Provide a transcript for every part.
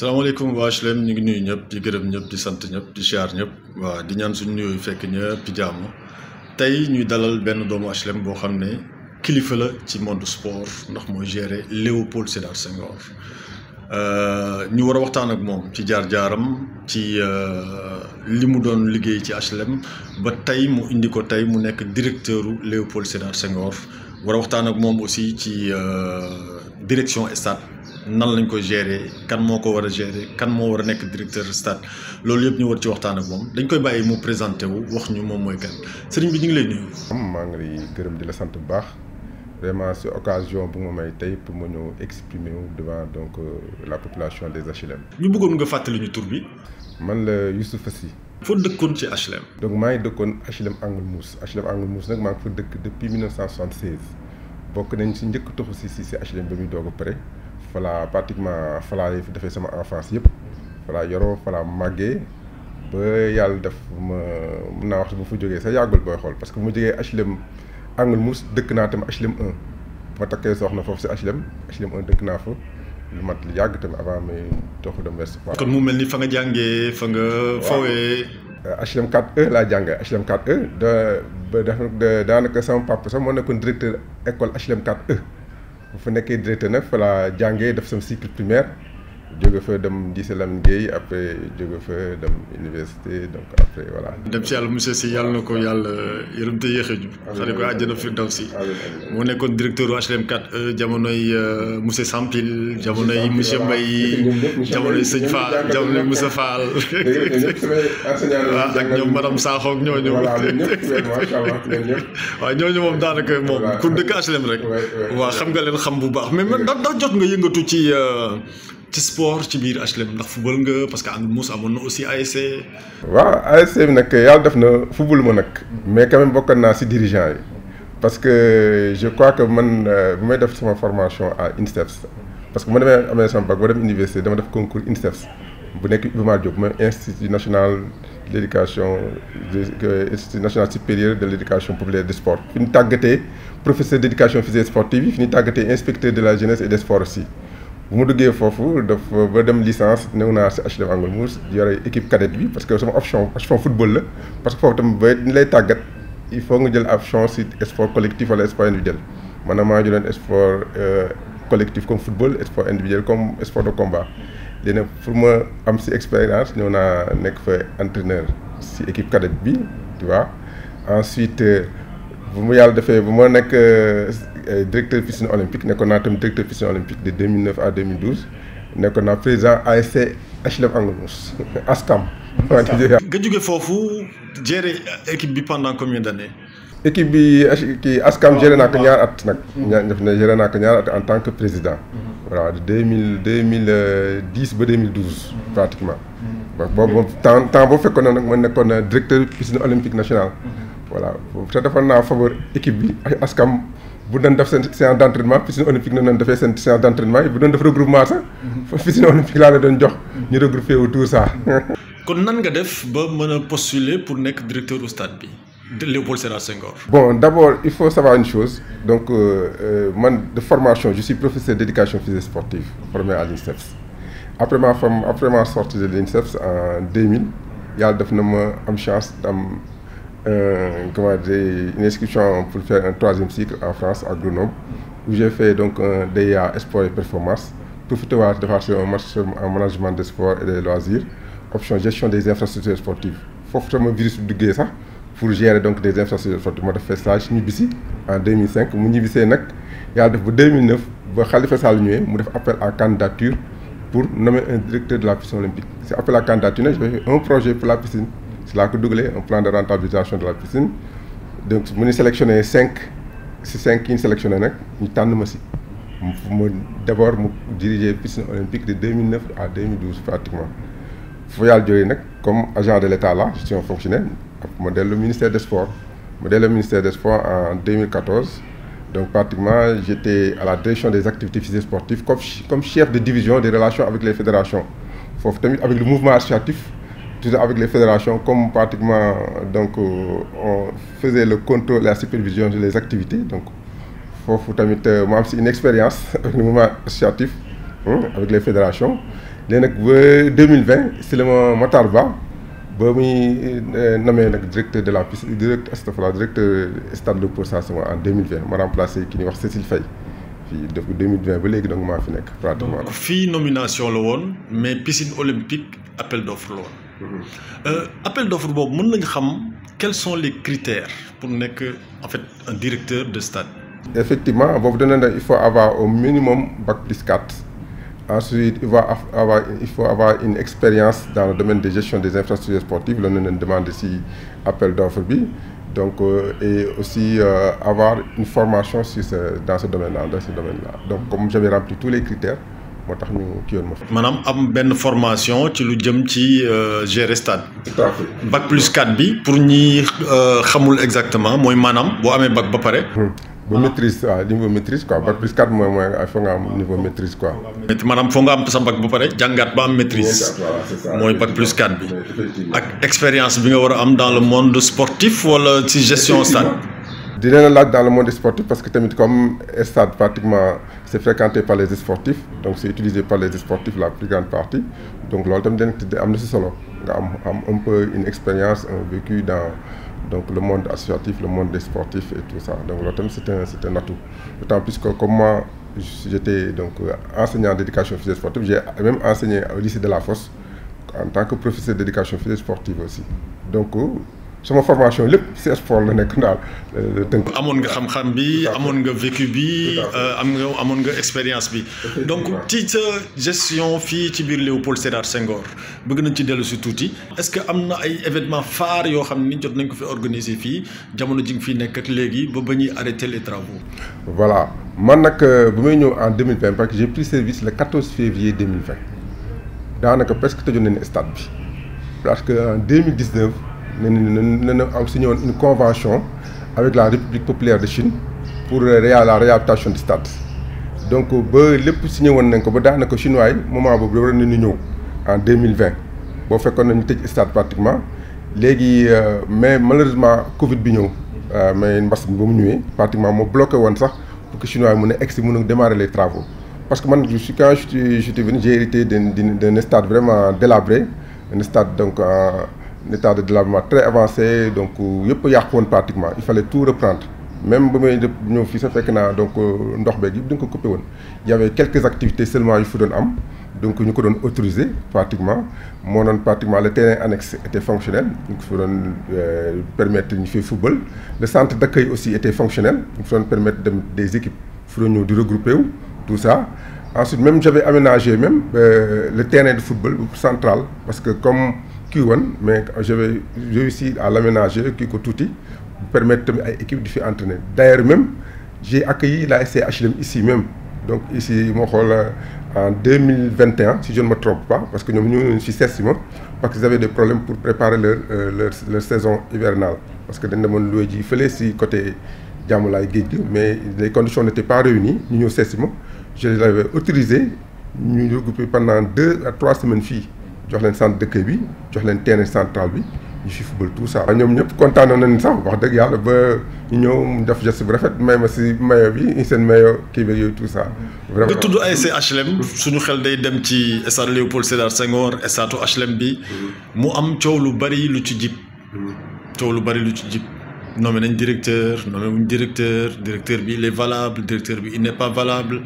salaamaaleykum waa HLM ñu ngi nuyu ñëpp di gërëm ñëpp di sant ñëpp di siyaar ñëpp waa di ñaan suñu nuyoo fekk ñëpp ci jàmm tey ñuy dalal benn doomu HLM boo xam ne kilifa la ci monde sport ndax mooy gérer Léopold Sédar Senghor ñu war a waxtaan ak moom ci jaar-jaaram ci li mu doon liggéey ci HLM ba tey mu indi ko tey mu nekk directeuru Léopold Sédar Senghor war a waxtaan ak moom aussi ci direction stade. Nan lañ ko gérer kan moo ko war a gérer kan moo war a nekk directeur stade loolu yëpp ñu war ci waxtaan ak moom dañ koy bàyyi mu présenté wu wax ñu moom mooy kan sëriñ bi ñu ngi lay nuyu. maa ngi lay gërëm di la sant bu baax vraiment c'est occasion bu ma may tey pour ma ñëw exprimer wu devant donc la population des HLM. ñu bëggoon nga fàttali ñu tur bi. man la Youssoupha Sy. foo dëkkoon ci HLM. donc maa ngi dëkkoon HLM Angle Mousse nag maa ngi fa dëkk depuis 1976 bokk nañ si njëkk toxu si HLM ba muy doog a pare. Voilà pratiquement falaa defee sama enfance yëpp falaa yoroo falaa màggee ba yàlla def ma mun naa wax bu fa jógee sax yàggul booy xool parce que bu ma jógee HLM Angle Mousse dëkk naa tam HLM 1 ma takkee soxna foofu si HLM 1 dëkk naa fa lu mat lu yàgg tamit avant may toxu dem Ouest Foire. kon mu mel ni fa nga jàngee fa nga fawee. HLM 4E laa jàngee HLM 4E daanaka sama papa sax moo nekkoon directeur école HLM 4E. bu fa nekkee directeur nag fa laa jàngee def sama cycle primaire jóge fa dem lycée Lamine Gueye après jóge fa dem université donc après voilà. dem si yàlla monsieur Sy yàlla na ko yàlla yërëm te yéex a ju xale ko àjjana firdawsi moo nekkoon directeur u HLM 4 jamonoy monsieur Sampil jamonoy monsieur Mbaye jamonoy Sëñ Fall jamonoy Moussa Fall waaw ak ñoom madame Sakho ak ñooñu waaw ñooñu moom daanaka moom ku dëkk HLM rek waaw xam nga leen xam bu baax mais ndax jot nga yëngatu ci sport ci biir HLM ndax football nga parce que Angle Mousse amoon na aussi ASC. waaw ASC bi nag yàlla def na football ma nag mais quand même bokkoon naa si dirigeant yi parce que je crois que man bu may def sama formation à INSEPS parce que bu ma demee amee sama bac ba dem université dama def concours INSEPS bu nekk Iba Mar Diop mooy institut national de l'éducation institut national supérieur de l'éducation populaire du sport fi ñu tàggatee professeur d'éducation physique et sportive yi fi ñu tàggatee inspecteur de la jeunesse et des sports aussi. bu ma duggee foofu dafa ba dem licence ñëw naa si HLM Angle Mousse yore équipe cadette bi parce que sama option football la parce que foofu tamit ba ni lay tàggat il faut nga jël option si sport collectif wala sport individuel maanaam maa jëloon sport collectif comme football sport individuel comme sport de combat léegi nag pour ma am si expérience ñëw naa nekk fa entraîneur si équipe cadette bi tu vois ensuite bu mu yàlla defee bu ma nekk directeur piscine olympique nekkoon naa tam directeur piscine olympique de 2009 à 2012 nekkoon naa président ASC HLM Angle Mousse ASCAM. nga jóge foofu gérer équipe bi pendant combien d'années. équipe bi kii ASCAM géré naa ko ñaar at nag. géré naa ko ñaar at en tant que président. voilà de 2010 ba 2012 pratiquement. boobu temps boo fekkoon na nag ma nekkoon directeur piscine olympique nationale. voilà te defoon naa faveur équipe bi ASCAM. bu doon def seen séance d'entraînement piscine olympique na doon defee seen séance d'entraînement yi bu doon def regroupement sax piscine olympique laa la doon jox ñu regroupé wu tout ça. kon nan nga def ba mën a postuler pour nekk directeur au stade bi de Léopold Sédar Senghor. bon d'abord il faut savoir une chose donc man de formation je suis professeur d'éducation physique et sportive formé à l'INSEPS après ma sortie de l'INSEPS en 2000 yàlla def na ma am chance am. Comment dire, une inscription pour faire un 3e cycle en France à Grenoble où j'ai fait donc un DEA sport et performance profité de faire un master en management des sports et des loisirs option gestion des infrastructures sportives foofu sama virus bi duggee sax pour gérer donc des infrastructures sportives moo def fait stage ñibbisi en 2005 mu ñibbisee nag yàlla def ba 2009 ba Khalifa Sall ñëwee mu def appel à candidature pour nommer un directeur de la piscine olympique c'est appel à candidature nag j'ai fait un projet pour la piscine. c'est là que dugalee un plan de rentabilisation de la piscine donc mu ñu sélectionné 5 yi ñu sélectionné nag ñu tànn ma si mu d'abord mu diriger piscine olympique de 2009 à 2012 pratiquement foo yàlla jógee nag comme agent de l'État là je suis un fonctionnaire ma dellu ministère des sports en 2014 donc pratiquement j'étais à la direction des activités physiques et sportives comme chef de division des relations avec les fédérations foofu tamit avec le mouvement associatif toujours avec les fédérations comme pratiquement donc on faisait le contrôle et la supervision des activités donc foofu tamit mu am si une expérience avec le mouvement associatif avec les fédérations léegi nag ba 2020 c'est le Matar Ba ba muy nommé nag directeur de la piste directeur stade Léopold Sédar Senghor en 2020 ma remplacé ki ñuy wax Cécile Faye fii depuis 2020 ba léegi donc maa fi nekk pratiquement. donc fii nomination la woon mais piscine olympique appel d'offre la woon. appel d'offre boobu mën nañu xam quels sont les critères pour nekk en fait un directeur de stade. Effectivement boobu dana ne il faut avoir au minimum bac plus 4. Ensuite, il faut avoir une expérience dans le domaine de gestion des infrastructures sportives. Là, nous demandons si appel d'offres. Donc, et aussi avoir une formation dans ce domaine-là. Donc, comme j'avais rempli tous les critères, moi, je suis Madame, am formation ci lu jëm ci gérer stade. Tout à fait. Bac plus 4 bi pour ñi xamul exactement mooy maanaam boo amee bac ba pare. Maîtrise niveau maîtrise quoi bac plus 4 mooy il faut nga am niveau maîtrise quoi. maanaam foo nga am sa bac ba pare jàngat ba am maîtrise. mooy bac plus 4 bi. ak expérience bi nga war a am dans le monde sportif wala ci gestion stade. dina la laaj dans le monde sportif parce que tamit comme stade pratiquement c'est fréquenté par les sportifs donc c'est utilisé par les sportifs la plus grande partie donc loolu tamit dina am na si solo nga am un peu une expérience un vécu dans. Donc le monde associatif, le monde des sportifs et tout ça. Donc c'est un atout. D'autant plus que comme moi, j'étais donc enseignant d'éducation physique sportive, j'ai même enseigné au lycée de la Fosse en tant que professeur d'éducation physique sportive aussi. Donc sama formation lépp ci sport la nekk daal tënk. amoon nga xam-xam bi amoon nga vécu bi amoon nga expérience bi donc ci sa gestion fii ci biir Léopold Sédar Senghor bëgg nañ ci dellu si tuuti est-ce que am na ay événements phares yoo xam ni jot nañ ko fi organiser fii jamono ji nga fi nekk ak léegi ba ñuy arrêter les travaux. Voilà man nag bu may ñëw en 2020 parce que j'ai pris service le 14 février 2020 daanaka presque tëjoon nañu stade bi parce que en 2019. Nous avons signé une convention avec la République populaire de Chine pour la réhabilitation du stade. Donc, les signé les Chinois, moment où en 2020, on fait qu'on a un stade pratiquement. Mais malheureusement, Covid mais pratiquement bloqué pour que les Chinois puissent démarrer les travaux. Parce que quand j'étais venu, j'ai hérité d'un stade vraiment délabré, un stade donc un état de délabrement très avancé, donc pratiquement. Il fallait tout reprendre. Même si il y avait quelques activités seulement il faut donner donc nous avons autorisé pratiquement. Pratiquement le terrain annexe était fonctionnel, donc il faut permettre de faire football. Le centre d'accueil aussi était fonctionnel, il faut permettre des équipes de regrouper tout ça. Ensuite même j'avais aménagé même le terrain de football central parce que comme Q1, mais j'avais réussi à l'aménager pour permettre à l'équipe de faire entraîner. D'ailleurs même, j'ai accueilli la SCHLM ici même. Donc ici, en 2021, si je ne me trompe pas, parce que nous sommes parce qu'ils avaient des problèmes pour préparer leur saison hivernale. Parce que dans le monde, il fallait si côté Djamoula et Guédi, mais les conditions n'étaient pas réunies. Nous sommes je les avais autorisés, nous regroupés pendant 2 à 3 semaines filles. Jox leen centre dëkk bi jox leen terrain central bi ñu fi football tout ça. ñoom ñëpp kontaan nañ sax wax dëgg yàlla ba ñu ñëw def geste bu rafet may ma si maillot bi seen maillot kii beeg yooyu tout ça. vraiment nga tudd ASC HLM suñu xel day dem ci stade Léopold Sédar Senghor stade HLM bi mu am coow lu bari lu ci jib. coow lu bari lu ci jib. nommé nañ directeur bi il est valable directeur bi il n'est pas valable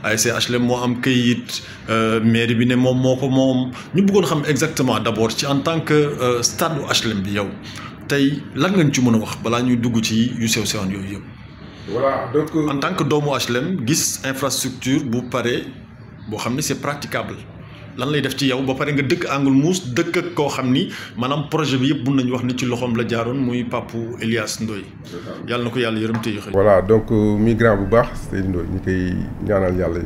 ASC HLM moo am këyit mairie bi ne moom moo ko moom ñu bëggoon xam exactement d'abord ci en tant que stade HLM bi yow tey lan nga ñu ci mën a wax balaa ñuy dugg ci yu sew sewaan yooyu yëpp. Voilà donc en tant que doomu HLM gis infrastructure bu pare boo xam ne c'est praticable. lan lay def ci yow ba pare nga dëkk Angle Mousse dëkk ak koo xam ni maanaam projet bi yëpp mun nañu wax ni ci loxoom la jaaroon muy Papou Elias Ndoye yàlla na ko yàlla yërëm te yéex. Voilà donc migrant bu baax Seydou Ndoye ñu koy ñaanal yàlla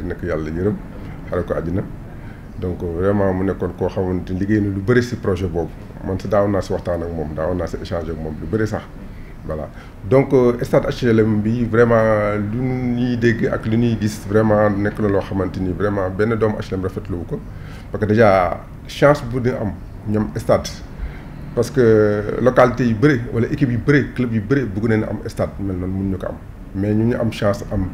nekk yàlla yërëm xare ko àddina donc vraiment mu nekkoon koo xamante ni liggéey na lu bëri si projet boobu man si daawoon naa si waxtaan ak moom daawoon naa si échanger ak moom lu bëri sax. Voilà donc stade HLM bi vraiment lu ñuy dégg ak lu ñuy gis vraiment nekk na loo xamante ni vraiment benn doomu HLM rafetlu wu ko parce que déjà chance bu ñu am ñoom stade parce que localité yu bëri wala équipe yu bëri club yu bëri bëgg nañ am stade mel noonu mun ñu ko am mais ñu am chance am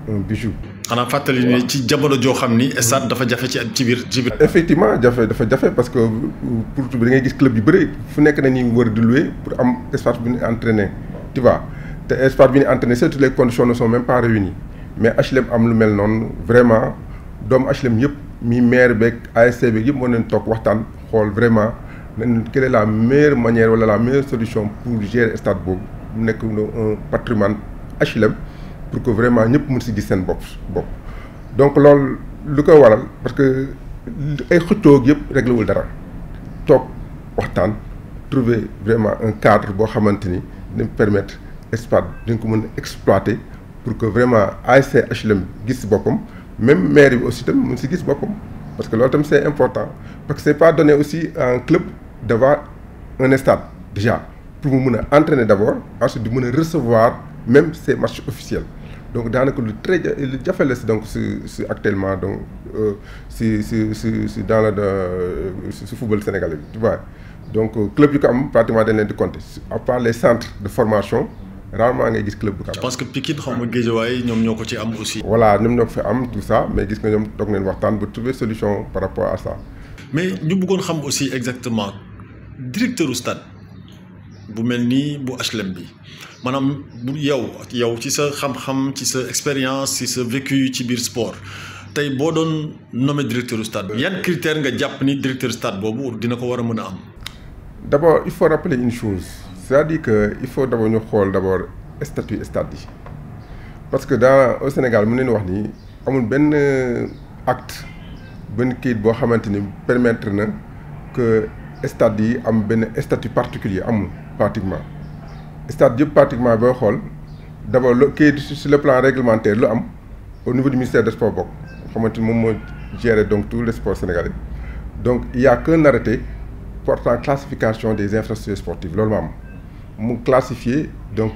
un bijou. xanaa fàttali ni ci jamono joo xam ni stade dafa jafe ci biir. effectivement dafa jafe parce que pour da ngay gis club yu bëri fu nekk nañuy wër di louer pour am espace bu ñu entraîner tu vois te espace bi ñu entraîner surtout les conditions ne sont même pas réunies mais HLM am lu mel noonu vraiment doomu HLM yëpp mi maire beeg ASC beeg yëpp mën nañ toog waxtaan xool vraiment quelle est la meilleure manière wala la meilleure solution pour gérer stade boobu mu nekk un patrimoine HLM pour que vraiment ñëpp mën si gis seen bopp. Donc loolu lu ko waral parce que ay xëccoo yëpp réglé wul dara toog waxtaan trouver vraiment un cadre boo xamante ni dina permettre espace dañ ko mën a exploiter pour que vraiment ASC HLM gis si boppam même maire bi aussi tam mën si gis boppam parce que loolu tam c'est important parce que c'est pas donné aussi à un club d'avoir un stade déjà pour mu mën a entraîner d'abord ensuite di mën a recevoir même ces matchs officiels. Donc daanaka lu très jafe la si donc si actuellement donc si dans le football sénégalais bi tu vois donc club yu ko am pratiquement dañ leen di compter à part les centres de formation rarement ngay gis club bu ko am. je pense que Pikine xaw ma Guédiawaye ñoom ñoo ko ci am aussi. voilà ñoom ñoo ko fi am tout ça mais gis nga ñoom toog nañ waxtaan ba trouver solution par rapport à ça. mais ñu bëggoon xam aussi exactement directeur u stade bu mel nii bu HLM bi. maanaam bu yow ci sa xam-xam ci sa expérience ci sa vécu ci biir sport tey boo doon nommé directeur stade yan critère nga jàpp ni directeur stade boobu dina ko war a mën a am. D'abord il faut rappeler une chose c'est-à-dire que il faut d'abord ñu xool d'abord statut stade yi parce que au Sénégal mën nañu wax ni amul benn acte benn kayit boo xamante ni permettre na que stade yi am benn statut particulier amul pratiquement. Stade yëpp pratiquement booy xool d'abord kayit sur le plan réglementaire lu am au niveau du ministère des sports bokk xamante ni moom moo gérer donc tout le sport sénégalais donc il y a qu'un arrêté portant classification des infrastructures sportives loolu ma am mu classifier donc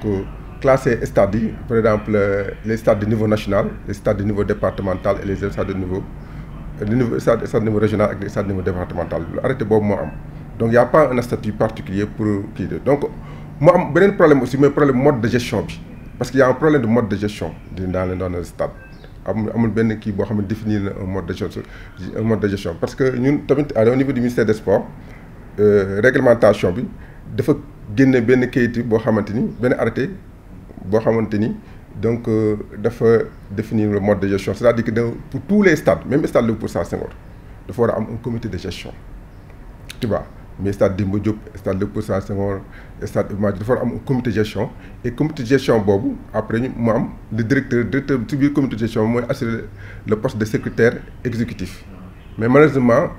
classer stades yi par exemple les stades de niveau national les stades de niveau départemental et les stades de niveau stade de niveau régional ak les stades de niveau départemental arrêté boobu moo am donc il y a pas un statut particulier pour kii de donc mu am beneen problème aussi mooy problème mode de gestion bi parce qu'il y a un problème de mode de gestion dans le stade amul benn kii boo xam ne définir na un mode de gestion parce que ñun tamit au niveau du ministère des sports réglementation bi dafa génne benn kayit boo xamante ni benn arrêté boo xamante ni donc dafa définir le mode de gestion c'est-à-dire que pour tous les stades même stade Léopold Sédar Senghor dafa war a am un comité de gestion tu vois. mais stade Demba Diop stade Léopold Sédar Senghor stade Iba Mar Diop dafa am un comité de gestion et comité de gestion boobu après ñu mu am le directeur ci biir comité de gestion mooy assurer le poste de secrétaire exécutif mais malheureusement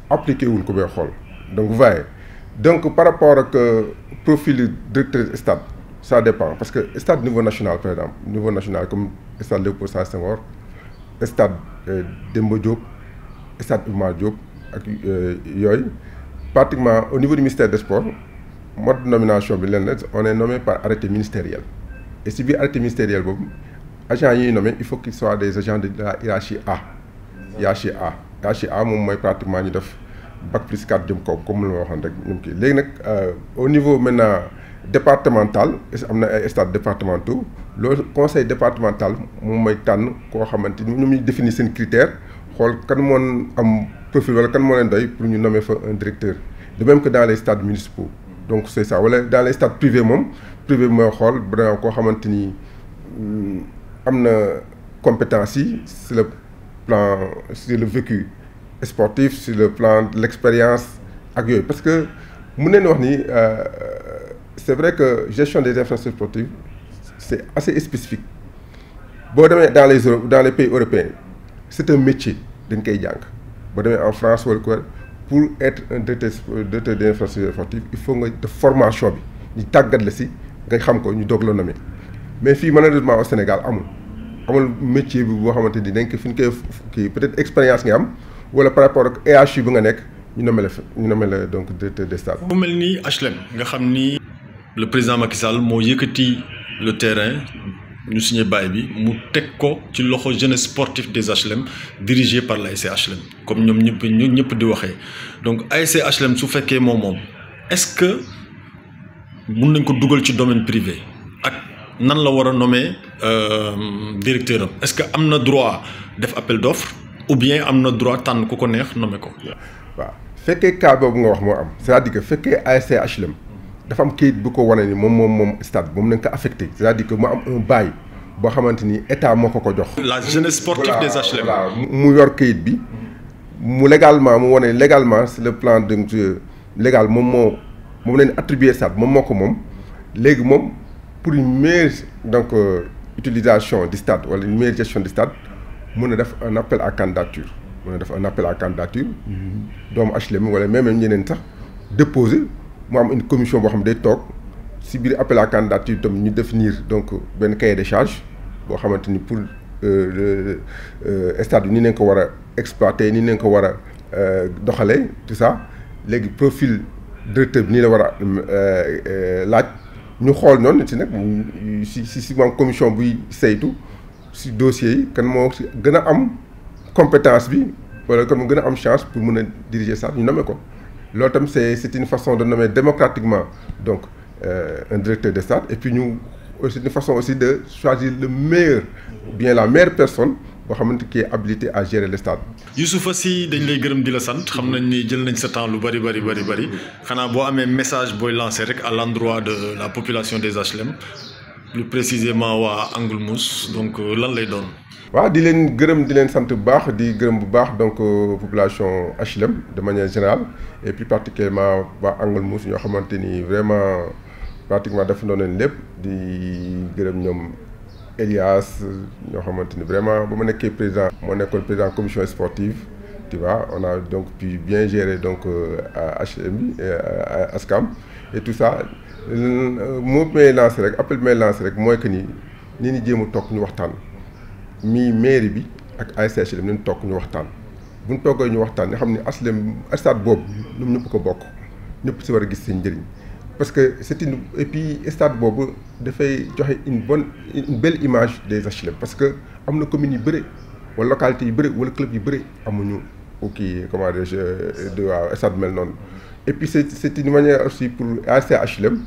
appliqué wuñ ko bay xool donc vous voyez donc par rapport ak profil directeur stade ça dépend parce que stade niveau national par exemple niveau national comme stade Léopold Sédar Senghor stade Demba Diop stade Iba Mar Diop ak yooyu pratiquement au niveau du ministère des sports mode de nomination bi leen la on est nommé par arrêté ministériel et si biir arrêté ministériel boobu agents yi ñuy nommé il faut qu'ils soient des agents de la hiérarchie A moom mooy pratiquement ñu def bac plus 4 jëm kaw comme la ma waxoon rek ñoom kii léegi nag au niveau maintenant départemental am na ay stades départementaux loolu conseil départemental moom mooy tànn koo xamante ni ñoom ñu définir seen critère xool kan moon am profil wala kan moo leen doy pour ñu nommer fa un directeur de même que dans les stades municipaux donc c'est ça wala dans les stades privés moom privé bi mooy xool vraiment koo xamante ni am na compétence yi sur le plan sur le vécu sportif sur le plan de l'expérience ak yooyu parce que mun nañu wax ni c'est vrai que gestion des infrastructures sportives c'est assez spécifique boo demee dans les pays européens c'est un métier dañ koy jàng boo demee en France wala quoi pour être un directeur des infrastructures sportives il faut nga def formation bi ñu tàggat la si nga xam ko ñu doog la nommer mais fii malheureusement au Sénégal amul métier bi boo xamante ni dañ ko fi ñu koy kii peut-être expérience nga am wala par rapport ak EHU bi nga nekk ñu nommé la donc directeur des stades. mu mel ni HLM nga xam ni le président Macky Sall moo yëkkati le terrain. ñu signé bail bi mu teg ko ci loxo jeunesse sportif des HLM dirigé par l'ASC HLM comme ñoom ñëpp di waxee donc ASC HLM su fekkee moom est-ce que mun nañ ko dugal ci domaine privé ak nan la war a nommer directeur est-ce que am na droit def appel d'offre ou bien am na droit tànn ku ko neex nommé ko. waaw fekkee cas boobu nga wax moo am c'est-à-dire que fekkee ASC HLM dafa am kayit bu ko wane ni moom stade moom nañ ko affecté c'est-à-dire que mu am un bail boo xamante ni état moo ko jox. la jeunesse sportive des HLM. voilà mu yor kayit bi mu légalement mu wane légalement c'est le plan de légal moom leen attribué stade moom moo ko moom léegi moom pour une meilleure donc utilisation du stade wala une meilleure gestion du stade mën a def un appel à candidature doomu HLM wala même ñeneen sax déposer mu am une commission boo xam ne day toog si biir appel à candidature tam ñu définir donc benn cahier de charge boo xamante ni pour stade bi ni nañ ko war a exploiter ni nañ ko war a doxalee tout ça léegi profil directeur bi nii la war a laaj ñu xool noonu ci nag si moom commission buy saytu si dossiers yi kan moo si gën a am compétence bi wala kan mu gën a am chance pour mën a diriger ça ñu nommé ko loolu tam c'est une façon de nommer démocratiquement donc un directeur de stade et puis ñu c'est une façon aussi de choisir le meilleur ou bien la meilleure personne boo xamante qui est habilité à gérer le stade. Youssoupha Sy dañ lay gërëm di la sant xam nañ ni jël nañ sa temps lu bari xanaa boo amee message booy lancer rek à l'endroit de la population des HLM plus précisément waa Angle Mousse donc lan lay doon. waaw di leen gërëm di leen sant bu baax di gërëm bu baax donc population HLM de manière générale et plus particulièrement waa Angle Mousse ñoo xamante ni vraiment pratiquement def na leen lépp di gërëm ñoom Elias ñoo xamante ni vraiment ba ma nekkee président moo nekkoon président commission sportive tu vois on a donc pu bien gérer donc HLM bi ASCAM et tout ça moo may lancé rek appel may lancé rek mooy que ni ñi jéem a toog ñu waxtaan. mi mairie bi ak ASC HLM nañ toog ñu waxtaan bu ñu toogee ñu waxtaan nga xam ne HLM stade boobu ñoom ñëpp ko bokk ñëpp si war a gis seen njëriñ parce que c'est une et puis stade boobu dafay joxe une belle image des HLM parce que am na communes yu bëri wala localités yu bëri wala club yu bëri amuñu kii comment dirais-je de waaw stade mel noonu et puis c'est une manière aussi pour ASC HLM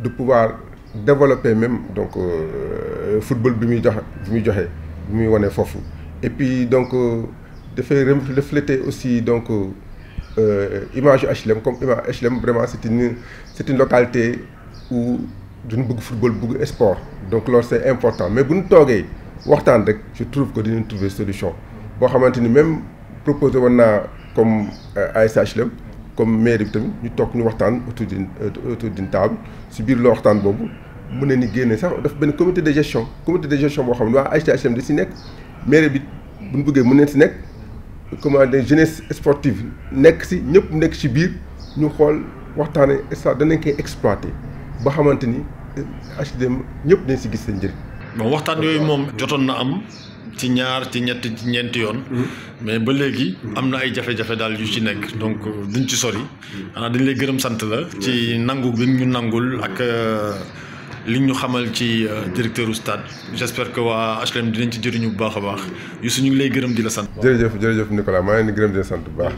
de pouvoir développer même donc football bi muy joxe. muy wane foofu et puis donc dafay refléter aussi donc image HLM comme image HLM vraiment c'est une localité où duñu bëgg football bëgg sport donc loolu c'est important mais bu ñu toogee waxtaan rek je trouve que dinañ trouver solution boo xamante ni même proposé woon naa comme ASC HLM comme mairie bi tamit ñu toog ñu waxtaan autour d'une table si biir loo waxtaan boobu mën na ni génne sax daf benn comité de gestion boo xam ne waa HLM di si nekk mairie bi bu ñu bëggee mën nañ si nekk comment dire jeunesse sportive nekk si ñëpp nekk si biir ñu xool waxtaane ça danañ koy exploiter ba xamante ni HLM ñëpp dañ si gis seen njëriñ. bon waxtaan yooyu moom jotoon na am ci ñaar ci ñett ci ñeenti yoon. mais ba léegi am na ay jafe-jafe daal yu ci nekk donc duñ ci sori. xanaa dañ lay gërëm sant la. ci nangu bi ñu nangul ak. li ñu xamal ci directeur u stade j'espère que waa HLM dinañ ci jëriñu bu baax a baax Youssou ñu ngi lay gërëm di la sant. jërëjëf Nicolas maa ngi leen di gërëm di la sant bu baax.